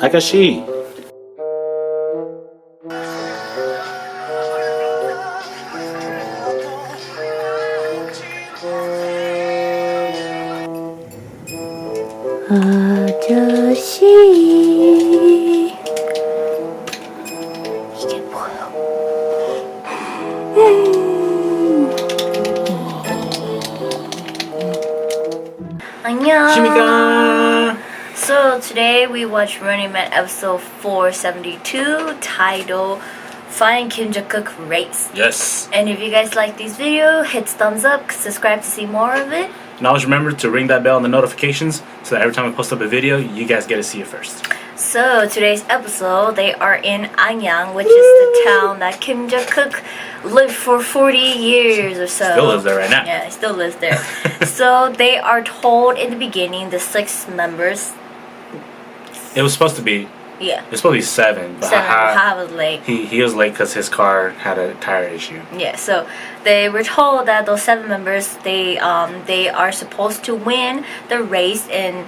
Akashi. 아저씨 이게 뭐야? 안녕. Shimika. So today we watched Running Man episode 472 titled Find Kim Jong-kook Race. Yes. And if you guys like this video, hit thumbs up, subscribe to see more of it. And always remember to ring that bell and the notifications so that every time I post up a video, you guys get to see it first. So today's episode, they are in Anyang, which is the town that Kim Jong-kook lived for 40 years or so. Still lives there right now. Yeah, he still lives there. So they are told in the beginning, the 6 members. It was supposed to be. Yeah. It was supposed to be 7, but 7. Ha was late. he was late because his car had a tire issue. Yeah, so they were told that those 7 members, they are supposed to win the race, and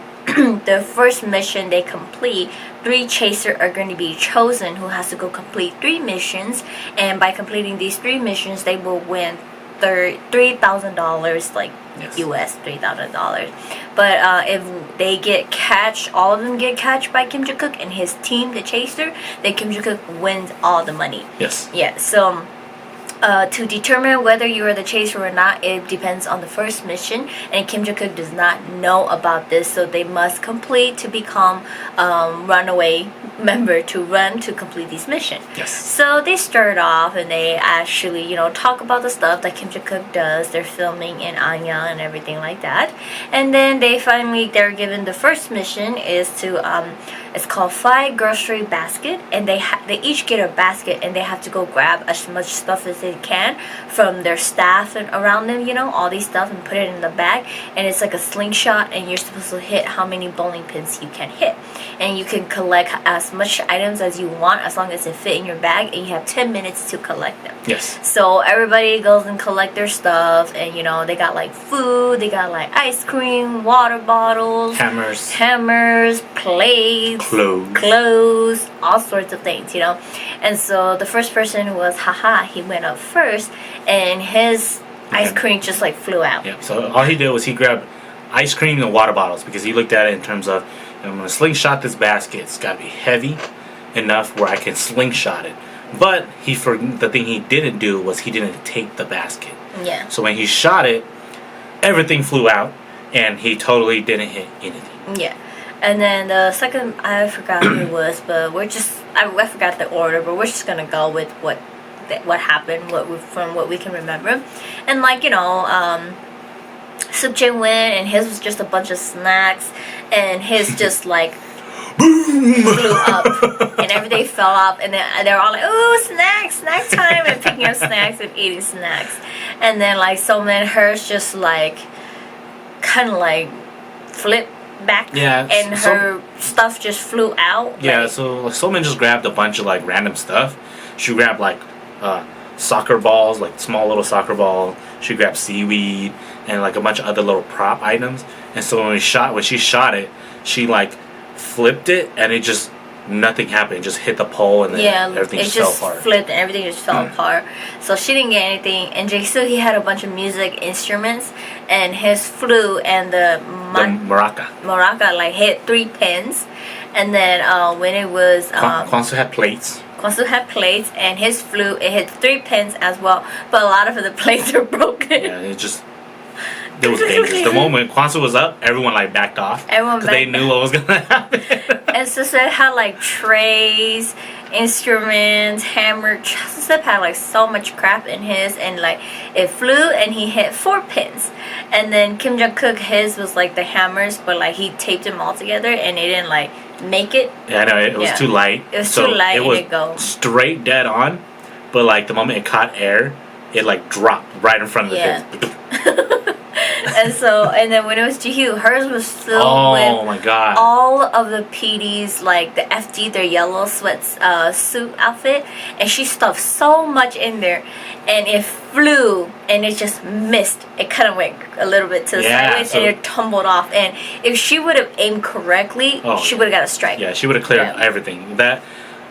the first mission they complete, 3 chasers are going to be chosen who has to go complete 3 missions, and by completing these 3 missions they will win $3,000, like Yes. US $3,000. But if they get catch, all of them get catch by Kim Jong-kook and his team, the chaser, then Kim Jong-kook wins all the money. Yes. Yeah, so to determine whether you are the chaser or not, it depends on the first mission, and Kim Jong-kook does not know about this, so they must complete to become runaway member to run to complete this mission. Yes. So they start off and they actually, talk about the stuff that Kim Jong-kook does. They're filming in Anya and everything like that, and then they're given the first mission is to it's called 5 grocery basket, and they each get a basket and they have to go grab as much stuff as they can from their staff and around them, all these stuff, and put it in the bag, and it's like a slingshot, and you're supposed to hit how many bowling pins you can hit, and you can collect as much items as you want as long as it fit in your bag, and you have 10 minutes to collect them. Yes. So everybody goes and collect their stuff, and they got like food, they got like ice cream, water bottles, hammers, plates, clothes, all sorts of things, And so the first person was he went up first, and his ice cream just like flew out. Yeah. So all he did was he grabbed ice cream and water bottles because he looked at it in terms of, I'm going to slingshot this basket. It's got to be heavy enough where I can slingshot it. But the thing he didn't do was he didn't take the basket. Yeah. So when he shot it, everything flew out, and he totally didn't hit anything. Yeah. And then the second, I forgot who it was, but I forgot the order, but we're just gonna go with what happened, from what we can remember. And Suk Jae went, and his was just a bunch of snacks, and his just like flew up, and everything fell off, and then they're all like, "Ooh, snack time!" and picking up snacks and eating snacks. And then like Soman, hers just like kind of like flipped back, and her stuff just flew out. Yeah, so Soman just grabbed a bunch of like random stuff. She grabbed like soccer balls, like small little soccer ball. She grabbed seaweed and like a bunch of other little prop items. And so when she shot it, she like flipped it, and it just nothing happened. It just hit the pole, and then everything just fell apart. Flipped, and everything just fell apart. So she didn't get anything. And Jae-soo, he had a bunch of music instruments, and his flute and the maraca like hit 3 pins. And then when it was Kwon-soo had plates. Kwon-soo had plates, and his flute, it hit 3 pins as well. But a lot of the plates are broken. Yeah, it was dangerous. The moment Kwon-soo was up, everyone like backed off. Because they knew what was gonna happen. And Susep had like trays, instruments, hammer. Susep had like so much crap in his, and like it flew, and he hit 4 pins. And then Kim Jong-kook, his was like the hammers, but like he taped them all together, and it didn't like make it. Yeah, I know, it was too light. It was too light, it was straight dead on, but like the moment it caught air, it like dropped right in front of the pins. And then when it was Jihoo, hers was filled Oh with my god. all of the PD's, like the FD, their yellow suit outfit, and she stuffed so much in there, and it flew and it just missed. It kind of went a little bit to the sideways, and it tumbled off. And if she would have aimed correctly, she would have got a strike. Yeah, she would have cleared everything. That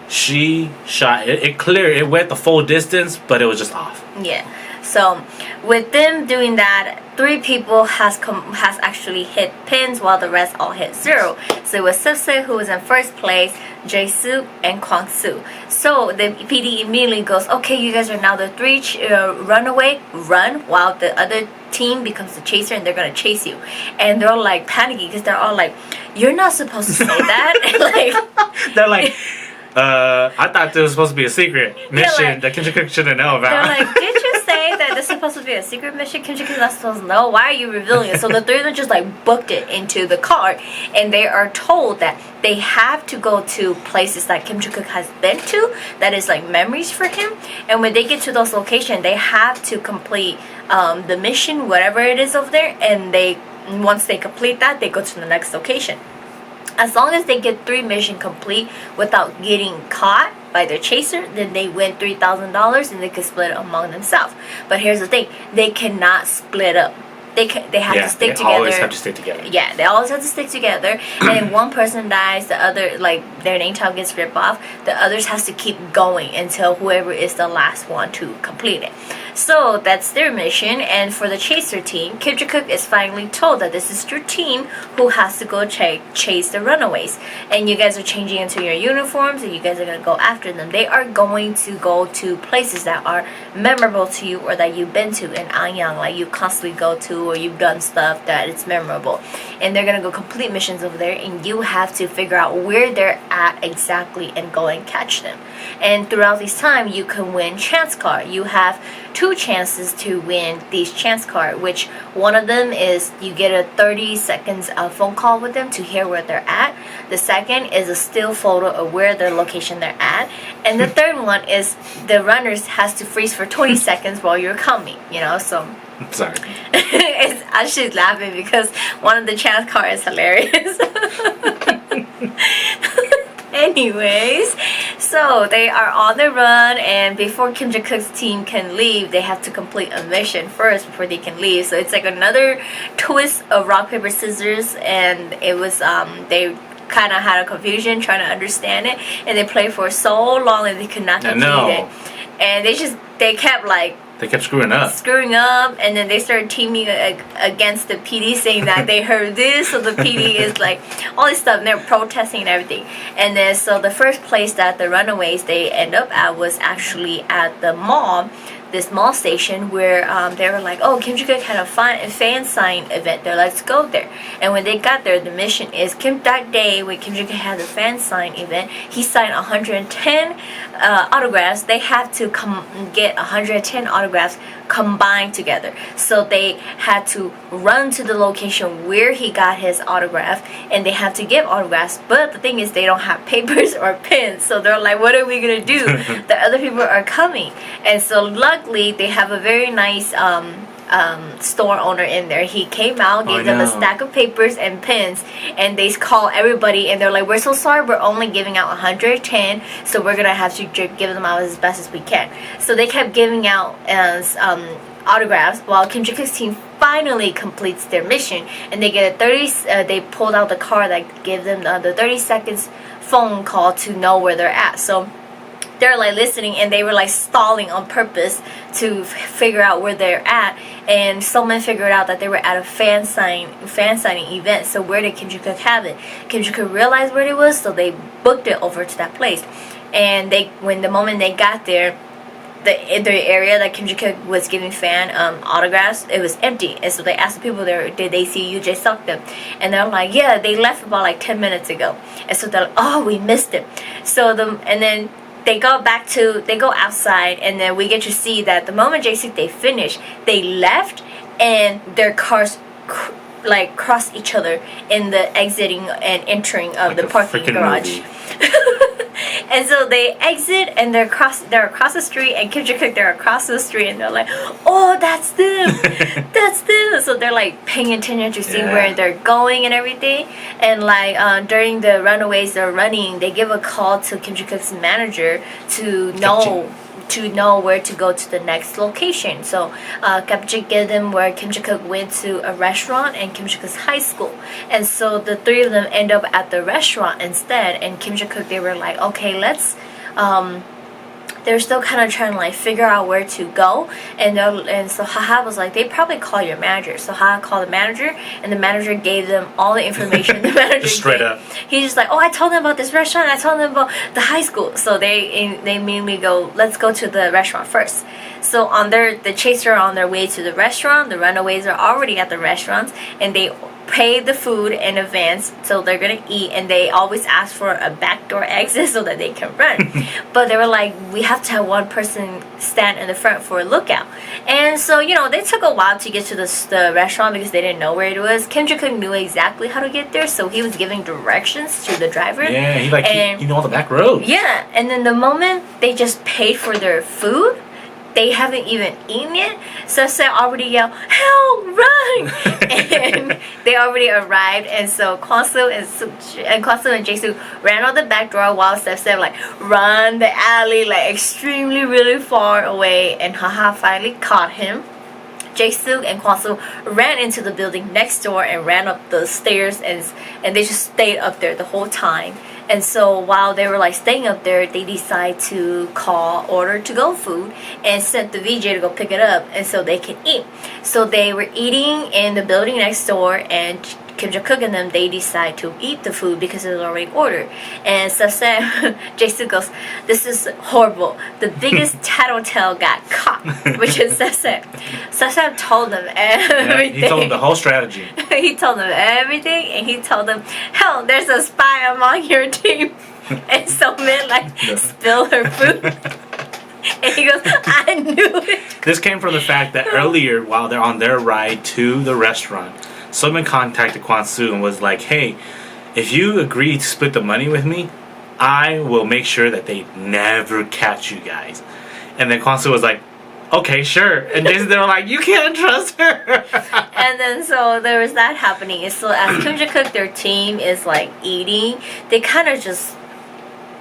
she shot it cleared. It went the full distance, but it was just off. Yeah. So with them doing that, 3 people has actually hit pins while the rest all hit 0. So it was Sipsik who was in first place, Jae-soo, and Kwang-soo. So the PD immediately goes, okay, you guys are now the 3 run while the other team becomes the chaser, and they're gonna chase you. And they're all like panicky because they're all like, you're not supposed to say that. Like, they're like, I thought this was supposed to be a secret mission that Kim Ji-kook shouldn't know about. They're like, did you say that this is supposed to be a secret mission? Kim Ji-kook's not supposed to know. Why are you revealing it? So the 3 of them just like booked it into the car, and they are told that they have to go to places that Kim Ji-kook has been to, that is like memories for him. And when they get to those locations, they have to complete the mission, whatever it is over there, and once they complete that, they go to the next location. As long as they get 3 missions complete without getting caught by their chaser, then they win $3,000 and they can split it among themselves. But here's the thing, they cannot split up. They have to stick together. They always have to stick together. Yeah, they always have to stick together. And if one person dies, the other, like their name tag gets ripped off, the others has to keep going until whoever is the last one to complete it. So that's their mission. And for the chaser team, Kim Ji-kook is finally told that this is your team who has to go chase the runaways. And you guys are changing into your uniforms, and you guys are going to go after them. They are going to go to places that are memorable to you, or that you've been to in Anyang, like you constantly go to, or you've done stuff that it's memorable. And they're going to go complete missions over there, and you have to figure out where they're at exactly and go and catch them. And throughout this time, you can win chance card. You have 2 chances to win these chance card, which one of them is you get a 30 seconds phone call with them to hear where they're at. The second is a still photo of where their location they're at. And the third one is the runners has to freeze for 20 seconds while you're coming, so sorry. It's actually laughing because one of the chance cards is hilarious. Anyways, so they are on the run, and before Kim Ji-kook's team can leave, they have to complete a mission first before they can leave. So it's like another twist of rock, paper, scissors, and it was they kind of had a confusion trying to understand it, and they played for so long and they could not complete it. And they kept like screwing up, and then they started teaming against the PD, saying that they heard this, so the PD is like all this stuff, and they're protesting and everything. And then so the first place that the runaways they end up at was actually at the mall, this mall station, where they were like, oh, Kim Ji-kook had a fan sign event there, let's go there. And when they got there, the mission is that day when Kim Ji-kook had the fan sign event, he signed 110 autographs. They have to get 110 autographs combined together. So they had to run to the location where he got his autograph, and they have to give autographs. But the thing is, they don't have papers or pens, so they're like, what are we gonna do? The other people are coming. And so luckily they have a very nice store owner in there. He came out, gave them a stack of papers and pens, and they call everybody, and they're like, we're so sorry, we're only giving out 110, so we're gonna have to give them out as best as we can. So they kept giving out autographs while Kim Ji-kook's team finally completes their mission, and they get a they pulled out the card that gave them the 30 seconds phone call to know where they're at. So they're like listening, and they were like stalling on purpose to figure out where they're at. And someone figured out that they were at a fan signing event. So where did Kim Ji-kook have it? Kim Ji-kook realized where it was, so they booked it over to that place. And the moment they got there, the area that Kim Ji-kook was giving fan autographs, it was empty. And so they asked the people there, did they see you just sucked them? And they're like, yeah, they left about like 10 minutes ago. And so they're like, oh, we missed it. So then they go outside, and then we get to see that the moment they finished, they left, and their cars like crossed each other in the exiting and entering of the parking garage. And so they exit and they're across the street, and Kim Jong-kook, they're across the street, and they're like, oh, that's them, that's them. So they're like paying attention to see where they're going and everything. And like during the Runaways they're running, they give a call to Kim Jong-kook's manager to know where to go to the next location. So Kapchik gave them where Kim Jong-kook went to a restaurant and Kim Jong-kook's high school. And so the three of them end up at the restaurant instead. And Kim Jong-kook, they were like, okay, let's they're still kind of trying to like figure out where to go, and so Haha was like, they probably call your manager. So Haha called the manager, and the manager gave them all the information. The manager straight up. He's just like, oh, I told them about this restaurant, I told them about the high school. So they immediately go, let's go to the restaurant first. So the chaser are on their way to the restaurant. The Runaways are already at the restaurants, and they pay the food in advance, so they're gonna eat, and they always ask for a backdoor exit so that they can run. But they were like, we have to have one person stand in the front for a lookout. And so they took a while to get to the restaurant because they didn't know where it was. Kim Jong-kook knew exactly how to get there, so he was giving directions to the driver. Yeah, he knew all the back roads. Yeah, and then the moment they just paid for their food, they haven't even eaten it. Sefsep already yelled, help, run! And they already arrived, and so Kwon-soo and Jae-suk ran out the back door while Sefsep like run the alley like extremely really far away, and Haha finally caught him. Jae-suk and Kwon-soo ran into the building next door and ran up the stairs, and they just stayed up there the whole time. And so while they were like staying up there, they decide to order to-go food and sent the VJ to go pick it up, and so they can eat. So they were eating in the building next door, and Kim Jong-kook and them, they decide to eat the food because it was already ordered. And Sefsep, Jae-suk goes, this is horrible. The biggest tattletale got caught, which is Sefsep. Sefsep told them everything. Yeah, he told them the whole strategy. He told them everything, and he told them, hell, there's a spy among your team. And so Min like spilled her food. And he goes, I knew it. This came from the fact that earlier, while they're on their ride to the restaurant, someone contacted Kwon-soo and was like, hey, if you agree to split the money with me, I will make sure that they never catch you guys. And then Kwon-soo was like, okay, sure. And they were like, you can't trust her. And then so there was that happening. And so as Kim Jong-kook, their team is like eating, they kind of just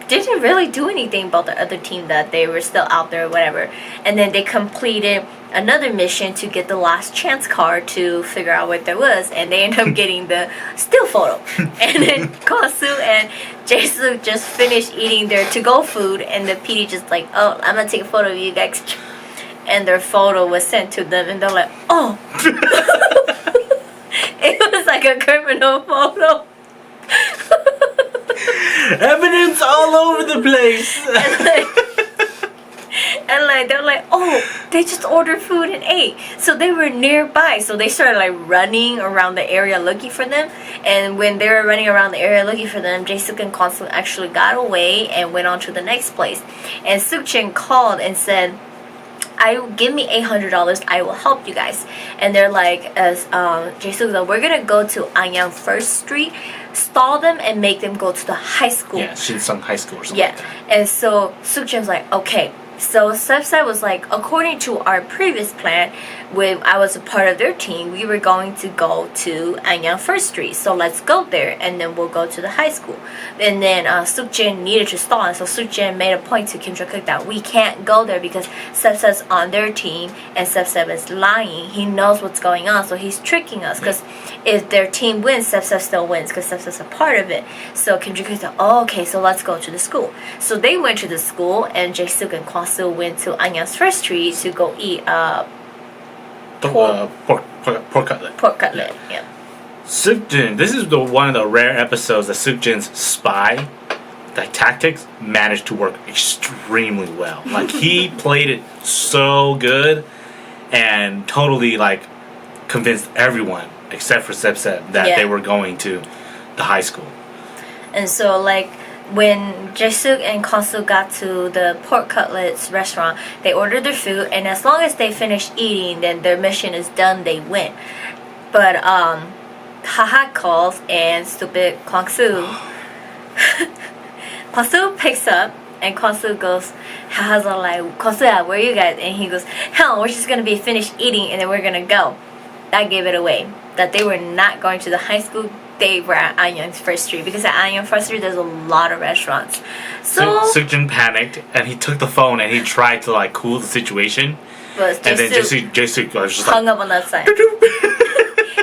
didn't really do anything about the other team, that they were still out there or whatever. And then they completed another mission to get the last chance card to figure out what there was, and they ended up getting the still photo. And then Kwon-soo and Jae-suk just finished eating their to-go food, and the PD just like, oh, I'm gonna take a photo of you guys. And their photo was sent to them, and they're like, oh. It was like a criminal photo. Evidence all over the place. And like they're like, oh, they just ordered food and ate. So they were nearby. So they started like running around the area looking for them. And when they were running around the area looking for them, Jae-suk and Kwon-soo actually got away and went on to the next place. And Suk-jin called and said, give me $800, I will help you guys. And they're like, as Jae-suk said, we're gonna go to Anyang 1st Street, stall them, and make them go to the high school. Yeah, Shinsung High School or something yeah. like that. And so Suk-jin's like, okay. So Sefsep was like, according to our previous plan, when I was a part of their team, we were going to go to Anyang 1st Street. So let's go there, and then we'll go to the high school. And then Suk-jin needed to stall, and so Suk-jin made a point to Kim Jong-kook that we can't go there because Sefsep's on their team, and Sefsep is lying. He knows what's going on, so he's tricking us. Because if their team wins, Sefsep still wins because Sefsep's a part of it. So Kim Jong-kook said, oh, okay, so let's go to the school. So they went to the school, and Jae-suk and Kwon-soo went to Anyang's 1st Street to go eat pork cutlet. Pork cutlet, yeah. Suk-jin, this is one of the rare episodes that Suk-jin's spy tactics managed to work extremely well. Like, he played it so good and totally like convinced everyone except for Sefsep that they were going to the high school. And so like when Jae-suk and Kwon-soo got to the pork cutlets restaurant, they ordered their food, and as long as they finished eating, then their mission is done, they win. But Haha calls, and stupid Kwon-soo Kwasu picks up and Kwasu goes, Haha's all like, Kwasu, where are you guys? And he goes, hell, we're just gonna be finished eating and then we're gonna go. That gave it away. That they were not going to the high school. They were at Anyang's First Street because at Anyang First Street there's a lot of restaurants. So Sukjin panicked and he took the phone and he tried to like cool the situation. but And then Jae-suk was just hung like, up on that side.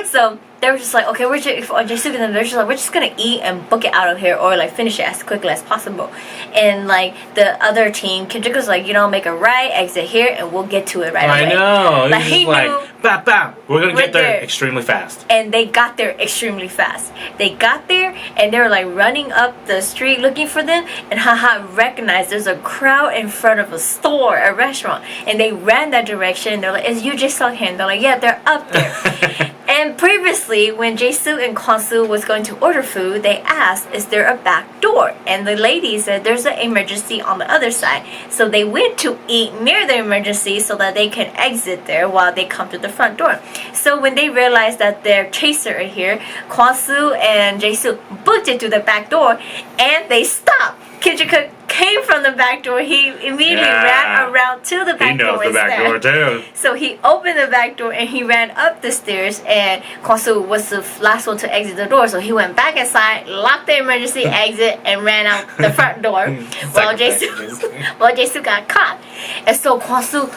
So they were just like, okay, Jae-suk and them, they're just like, we're just gonna eat and book it out of here or like finish it as quickly as possible. And like the other team, Kim Jik was like, make a right exit here and we'll get to it right away. I know. Like, He's he just like, knew bap, bap. We're gonna get there there. extremely fast. And they got there extremely fast. They got there and they were like running up the street looking for them. And Haha recognized there's a crowd in front of a store, a restaurant. And they ran that direction. And they're like, is you Jae-suk him? They're like, yeah, they're up there. And previously, when Jae-suk and Kwon-soo was going to order food, they asked, is there a back door? And the lady said, there's an emergency on the other side. So they went to eat near the emergency so that they can exit there while they come to the front door. So when they realized that their chaser are here, Kwon-soo and Jae-suk booked it to the back door and they stopped. Kim Jik came from the back door. He immediately ran around to the back door. He knows the back door too. So he opened the back door and he ran up the stairs and Kwon-soo was the last one to exit the door. So he went back inside, locked the emergency exit and ran out the front door while Jae-suk got caught. And so Kwon-soo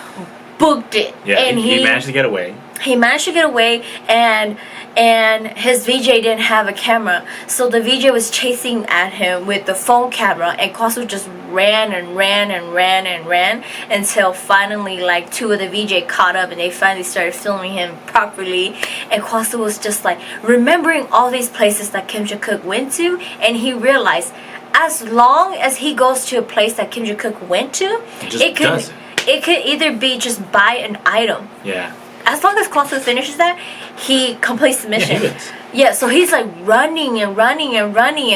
booked it. Yeah, and he managed to get away. He managed to get away and his VJ didn't have a camera. So the VJ was chasing at him with the phone camera and Kwasu just ran until finally like two of the VJ caught up and they finally started filming him properly. And Kwasu was just like remembering all these places that Kim Jik went to, and he realized as long as he goes to a place that Kim Jik went to, it could either be just buy an item. Yeah. As long as Kwon-soo finishes that, he completes the mission. Yeah, so he's like running and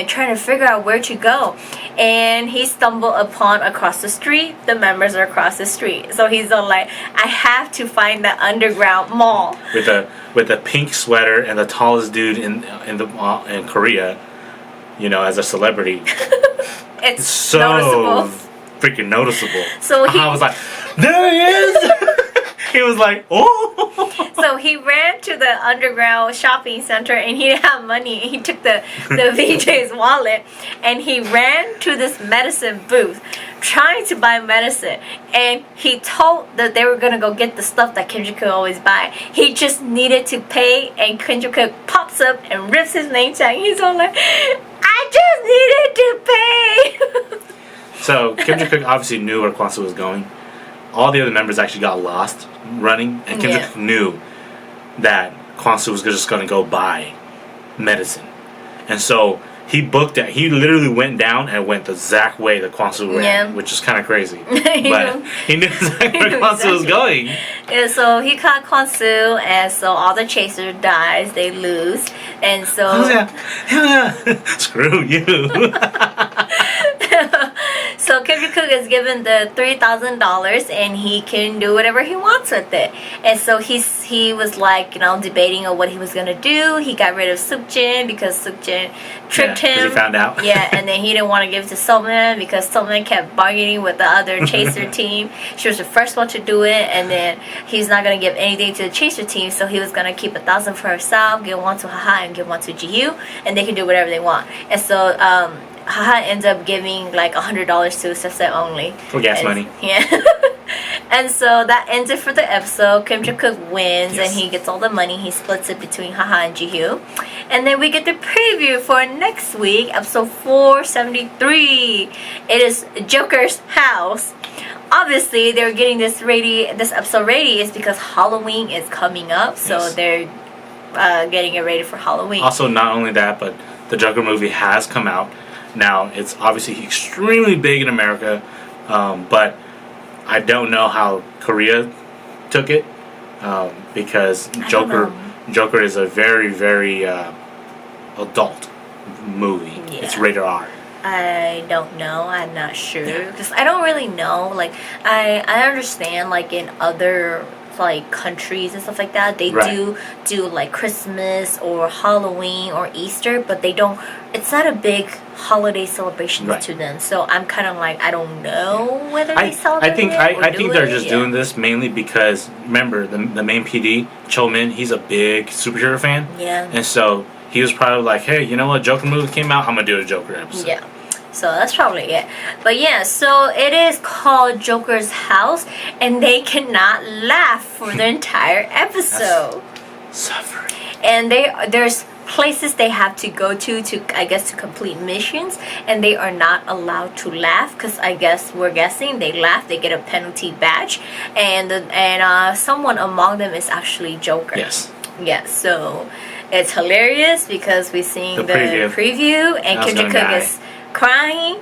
trying to figure out where to go. And he stumbled upon across the street. The members are across the street. So he's all like, I have to find the underground mall. With a pink sweater and the tallest dude in Korea, as a celebrity. It's so noticeable. Freaking noticeable. So I was like, there he is! He was like, oh! So he ran to the underground shopping center and he didn't have money. He took the VJ's wallet and he ran to this medicine booth trying to buy medicine. And he told that they were going to go get the stuff that Kim Jik always buy. He just needed to pay and Kim Jik pops up and rips his name tag. He's all like, I just needed to pay. So Kim Jik obviously knew where Kwon-soo was going. All the other members actually got lost running, and Kim Jik knew that Kwon-soo was just going to go buy medicine. And so he booked it. He literally went down and went the exact way that Kwon-soo ran, which is kind of crazy. But he knew exactly where Kwon-soo was going. Yeah, so he caught Kwon-soo, and so all the chasers dies. They lose. And so... Screw you. So Kim Jik is given the $3,000 and he can do whatever he wants with it. And so he was like, debating on what he was gonna do. He got rid of Sukjin because Sukjin tricked him. He found out. Yeah, and then he didn't want to give it to Seolman because Seolman kept bargaining with the other chaser team. She was the first one to do it, and then he's not gonna give anything to the chaser team, so he was gonna keep 1,000 for herself, give one to Haha, and give one to Ji-hyo, and they can do whatever they want. And so Haha ends up giving like $100 to Sese only. For gas money. Yeah. And so that ends it for the episode. Kim Jik wins and he gets all the money. He splits it between Haha and Ji-hyo. And then we get the preview for next week, episode 473. It is Joker's house. Obviously, they're getting this episode ready is because Halloween is coming up. So they're getting it ready for Halloween. Also, not only that, but the Joker movie has come out. Now, it's obviously extremely big in America, but I don't know how Korea took it, because Joker is a very, very adult movie. Yeah. It's rated R. I don't know. I'm not sure. Because I don't really know. Like, I understand, like, in other like countries and stuff like that, they Right. do like Christmas or Halloween or Easter, but they don't. It's not a big holiday celebration Right. to them. So I'm kind of like, I don't know whether they celebrate I think it or I do think they're it. just Yeah. doing this mainly because remember the main PD Cho Min, he's a big superhero fan, Yeah. and so he was probably like, hey, you know what, Joker movie came out, I'm gonna do a Joker episode. Yeah. So that's probably it. But yeah, so it is called Joker's House, and they cannot laugh for the entire episode. Suffering. And there's places they have to go to I guess to complete missions, and they are not allowed to laugh because I guess we're guessing they laugh, they get a penalty badge, and someone among them is actually Joker. Yes. Yeah, so it's hilarious because we've seen The the preview. preview and I was Kim gonna Jong-kook die. is crying.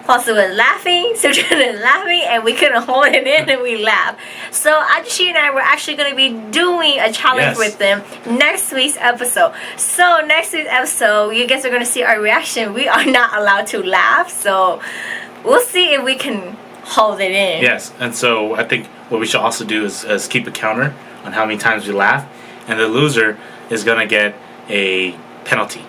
Foster was laughing, Sujin is laughing, and we couldn't hold it in and we laughed. So Ajishi and I were actually going to be doing a challenge Yes. with them next week's episode. So next week's episode, you guys are going to see our reaction. We are not allowed to laugh, so we'll see if we can hold it in. Yes, and so I think what we should also do is keep a counter on how many times we laugh, and the loser is gonna get a penalty.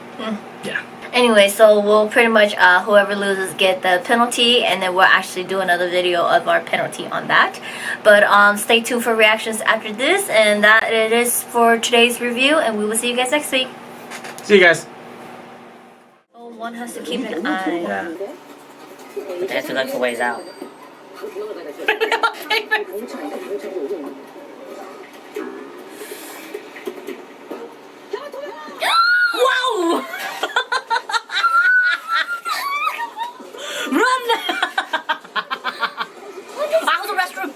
Yeah. Anyway, so we'll pretty much whoever loses get the penalty, and then we'll actually do another video of our penalty on that. But stay tuned for reactions after this, and that it is for today's review, and we will see you guys next week. See you guys. Oh, one has to keep an eye. Yeah. But they have to look for ways out. Wow! Run! Out of the restroom!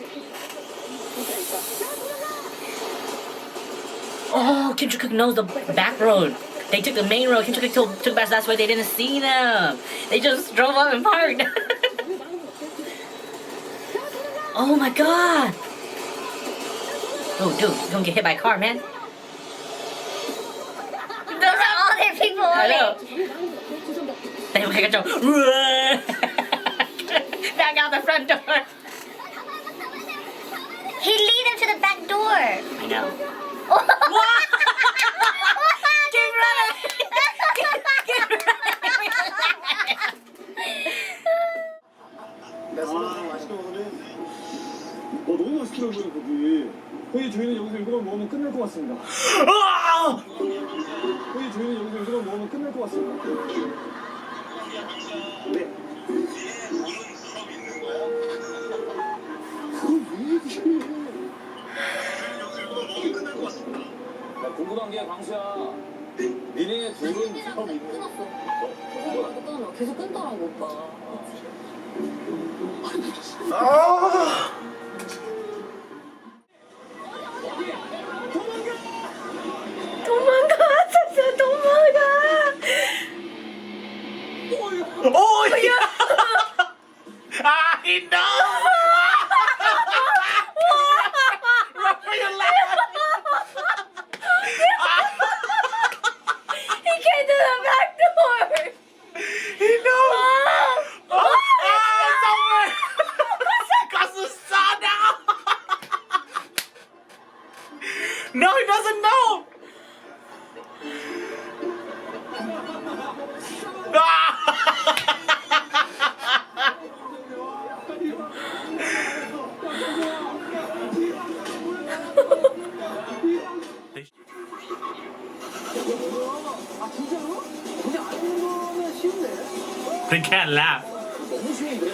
Oh, Kim Jong-kook knows the back road. They took the main road. Kim Jong-kook took back. That's why they didn't see them. They just drove up and parked. Oh my god! Oh, dude, you're gonna get hit by a car, man. Those are all their people. I know. Hey, we gotta run! Back out the front door. He lead him to the back door. I know. Keep running. 맛있게 먹으네. 너무 맛있더라고요, 거기. 거기 저희는 여기서 이거만 먹으면 끝날 것 같습니다. 거기 저희는 여기서 이거만 먹으면 끝날 것 같습니다. 네. 그걸 왜 얘기해? 나 궁금한 게 광수야. 니네 둘은 서로 믿는 거? 계속 끊더라고 오빠. 도망가, 진짜 도망가. Oh yeah! I know! Run for your life! He came to the back door. He knows! Oh, it's over! Kasu saw now! No, he doesn't know! 아, 진짜로? 그냥 안 먹는 거는 쉬운데? They can't laugh. 너무 쉬운데?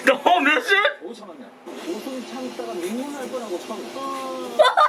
The whole mission? 못 참았네. 웃음 참다가 눈물 날 뻔하고 참았어.